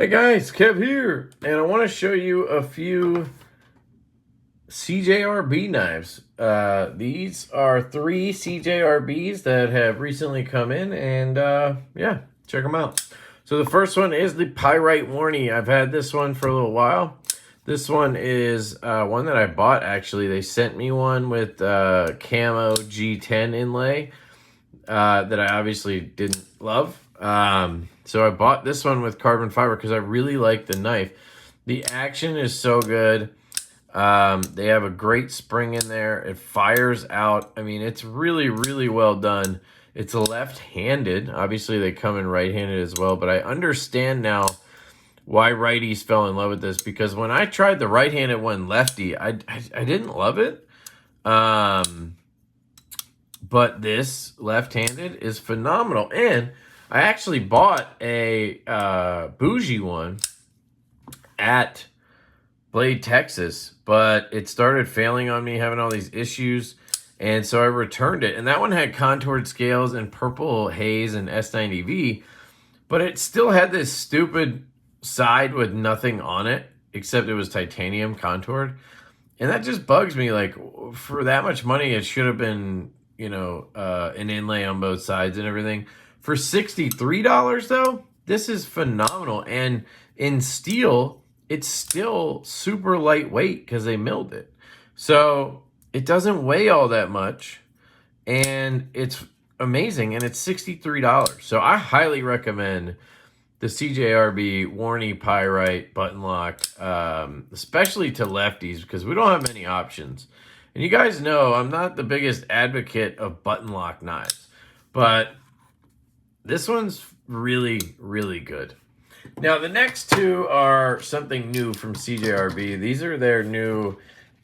Hey guys, Kev here, and I want to show you a few CJRB knives. These are 3 CJRBs that have recently come in, and yeah, check them out. So the first one is the Pyrite Warney. I've had this one for a little while. This one is one that I bought, actually. They sent me one with camo G10 inlay that I obviously didn't love. So I bought this one with carbon fiber because I really like the knife. The action is so good. They have a great spring in there. It fires out. I mean, it's really, really well done. It's left-handed. Obviously, they come in right-handed as well, but I understand now why righties fell in love with this, because when I tried the right-handed one lefty, I didn't love it. But this left-handed is phenomenal. And I actually bought a bougie one at Blade, Texas, but it started failing on me, having all these issues, and so I returned it. And that one had contoured scales and purple haze and S90V, but it still had this stupid side with nothing on it, except it was titanium contoured. And that just bugs me. Like, for that much money, it should have been, you know, an inlay on both sides and everything. For $63 though, this is phenomenal. And in steel, it's still super lightweight because they milled it. So it doesn't weigh all that much, and it's amazing, and it's $63. So I highly recommend the CJRB Warney Pyrite button lock, especially to lefties, because we don't have many options. And you guys know I'm not the biggest advocate of button lock knives, but this one's really, really good. Now, the next two are something new from CJRB. These are their new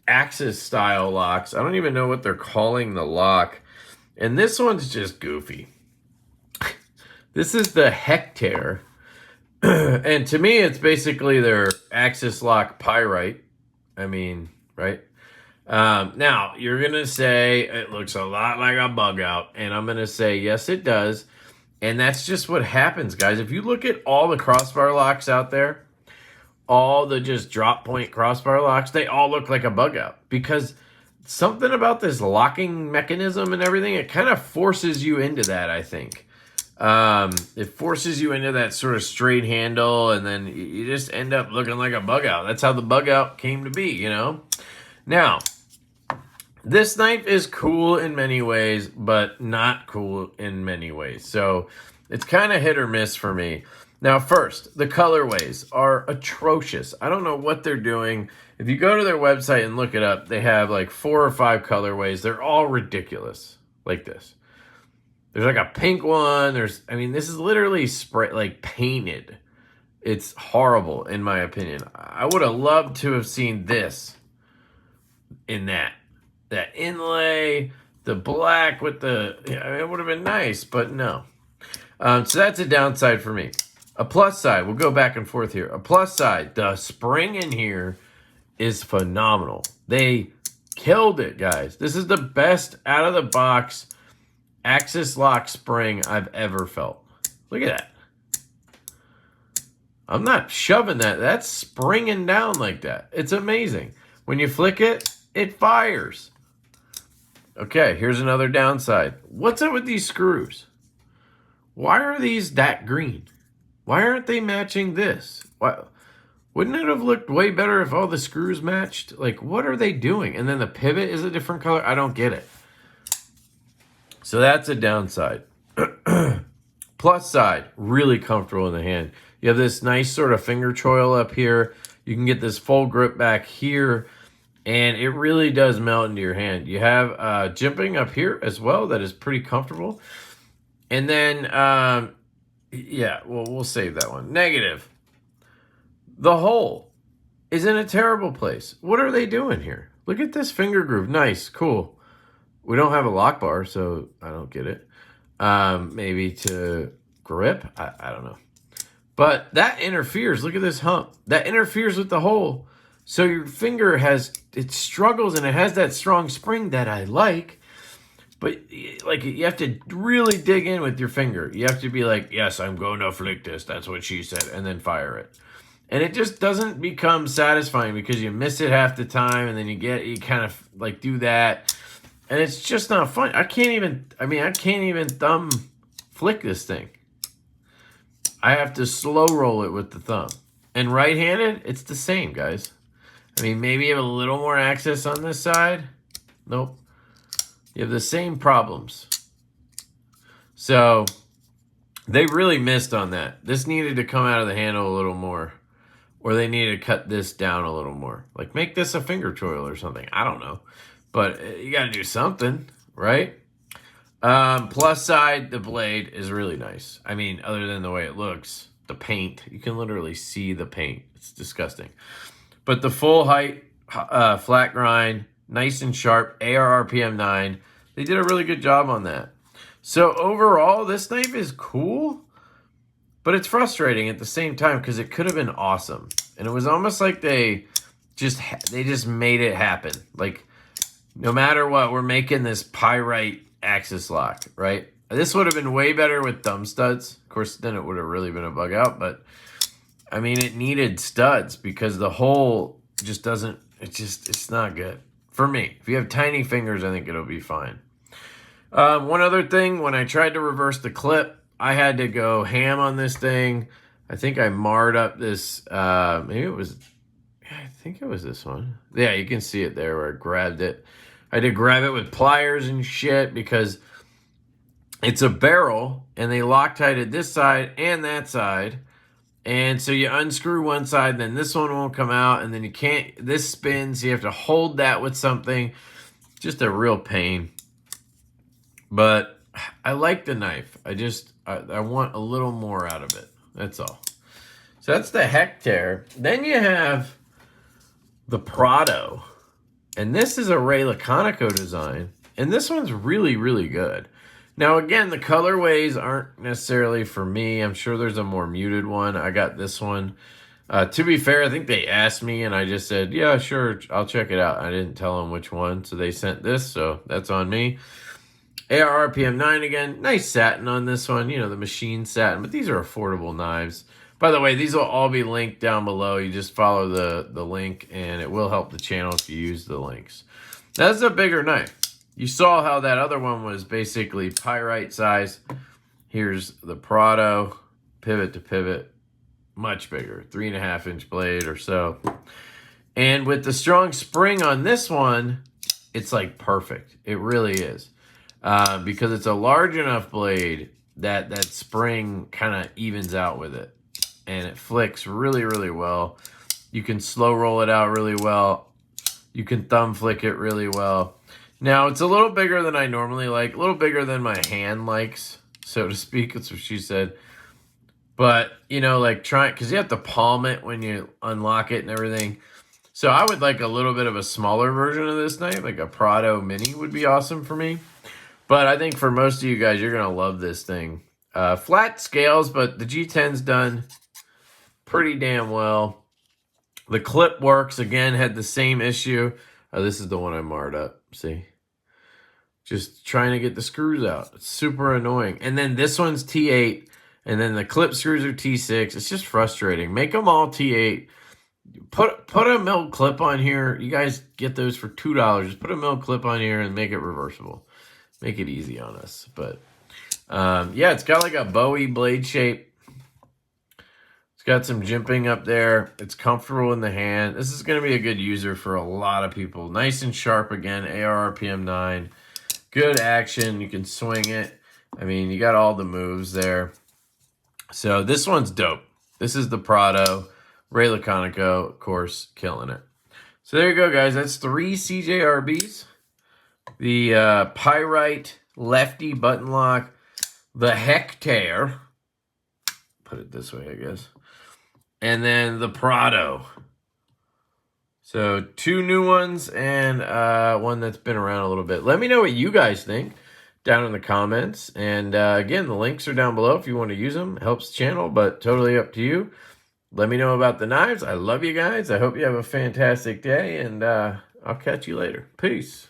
Axis style locks. I don't even know what they're calling the lock. And this one's just goofy. This is the Hectare. And to me, it's basically their Axis lock Pyrite. I mean, right? Now, you're going to say it looks a lot like a bug out. And I'm going to say, yes, it does. And that's just what happens, guys. If you look at all the crossbar locks out there, all the just drop point crossbar locks, they all look like a bug out. Because something about this locking mechanism and everything, it kind of forces you into that, I think. It forces you into that sort of straight handle, and then you just end up looking like a bug out. That's how the bug out came to be, you know? Now, this knife is cool in many ways, but not cool in many ways. So it's kind of hit or miss for me. Now, first, the colorways are atrocious. I don't know what they're doing. If you go to their website and look it up, they have like 4 or 5 colorways. They're all ridiculous, like this. There's like a pink one. I mean, this is literally spray, like painted. It's horrible, in my opinion. I would have loved to have seen this in that inlay, the black with the, it would have been nice, but no. So that's a downside for me. A plus side, we'll go back and forth here. A plus side, the spring in here is phenomenal. They killed it, guys. This is the best out of the box Axis lock spring I've ever felt. Look at that. I'm not shoving that. That's springing down like that. It's amazing. When you flick it, it fires. Okay, here's another downside. What's up with these screws? Why are these that green? Why aren't they matching this? Why, wouldn't it have looked way better if all the screws matched? Like, what are they doing? And then the pivot is a different color? I don't get it. So that's a downside. Plus side, really comfortable in the hand. You have this nice sort of finger choil up here. You can get this full grip back here. And it really does melt into your hand. You have jimping up here as well. That is pretty comfortable. And then, yeah, well, we'll save that one. Negative. The hole is in a terrible place. What are they doing here? Look at this finger groove. Nice, cool. We don't have a lock bar, so I don't get it. Maybe to grip? I don't know. But that interferes. Look at this hump. That interferes with the hole. So your finger it struggles, and it has that strong spring that I like, But like you have to really dig in with your finger. You have to be like, yes, I'm going to flick this. That's what she said. And then fire it. And it just doesn't become satisfying because you miss it half the time. And then you kind of like do that. And it's just not fun. I can't even thumb flick this thing. I have to slow roll it with the thumb. And right-handed, it's the same, guys. I mean, maybe you have a little more access on this side. Nope. You have the same problems. So they really missed on that. This needed to come out of the handle a little more. Or they needed to cut this down a little more. Like make this a finger choil or something. I don't know. But you got to do something, right? Plus side, the blade is really nice. I mean, other than the way it looks, the paint, you can literally see the paint. It's disgusting. But the full height, flat grind, nice and sharp, AR RPM 9. They did a really good job on that. So overall, this knife is cool, but it's frustrating at the same time because it could have been awesome. And it was almost like they just made it happen. Like, no matter what, we're making this pyrite axis lock, right? This would have been way better with thumb studs. Of course, then it would have really been a bug out, but I mean, it needed studs because the hole just doesn't, it's not good. For me, if you have tiny fingers, I think it'll be fine. One other thing, when I tried to reverse the clip, I had to go ham on this thing. I think I marred up this, I think it was this one. Yeah, you can see it there where I grabbed it. I had to grab it with pliers and shit because it's a barrel and they Loctited this side and that side. And so you unscrew one side, then this one won't come out, and then you can't, this spins, so you have to hold that with something. Just a real pain. But I like the knife. I want a little more out of it. That's all. So that's the Hectare. Then you have the Prado. And this is a Ray Laconico design. And this one's really, really good. Now, again, the colorways aren't necessarily for me. I'm sure there's a more muted one. I got this one. To be fair, I think they asked me, and I just said, yeah, sure, I'll check it out. I didn't tell them which one, so they sent this, so that's on me. AR RPM 9 again. Nice satin on this one. You know, the machine satin, but these are affordable knives. By the way, these will all be linked down below. You just follow the link, and it will help the channel if you use the links. That's a bigger knife. You saw how that other one was basically pyrite size. Here's the Prado, pivot to pivot, much bigger, 3.5-inch blade or so. And with the strong spring on this one, it's like perfect. It really is. Because it's a large enough blade that spring kind of evens out with it. And it flicks really, really well. You can slow roll it out really well. You can thumb flick it really well. Now, it's a little bigger than I normally like. A little bigger than my hand likes, so to speak. That's what she said. But, you know, like because you have to palm it when you unlock it and everything. So I would like a little bit of a smaller version of this knife. Like a Prado Mini would be awesome for me. But I think for most of you guys, you're going to love this thing. Flat scales, but the G10's done pretty damn well. The clip works. Again, had the same issue. This is the one I marred up. See? Just trying to get the screws out. It's super annoying. And then this one's T8. And then the clip screws are T6. It's just frustrating. Make them all T8. Put a milled clip on here. You guys get those for $2. Just put a milled clip on here and make it reversible. Make it easy on us. But, yeah, it's got like a Bowie blade shape. It's got some jimping up there. It's comfortable in the hand. This is going to be a good user for a lot of people. Nice and sharp again. AR RPM 9. Good action. You can swing it. I mean, you got all the moves there. So this one's dope. This is the Prado. Ray Laconico, of course, killing it. So there you go, guys. That's 3 CJRBs. The Pyrite Lefty button lock. The Hectare. Put it this way, I guess. And then the Prado. So 2 new ones and one that's been around a little bit. Let me know what you guys think down in the comments. And again, the links are down below if you want to use them. Helps the channel, but totally up to you. Let me know about the knives. I love you guys. I hope you have a fantastic day, and I'll catch you later. Peace.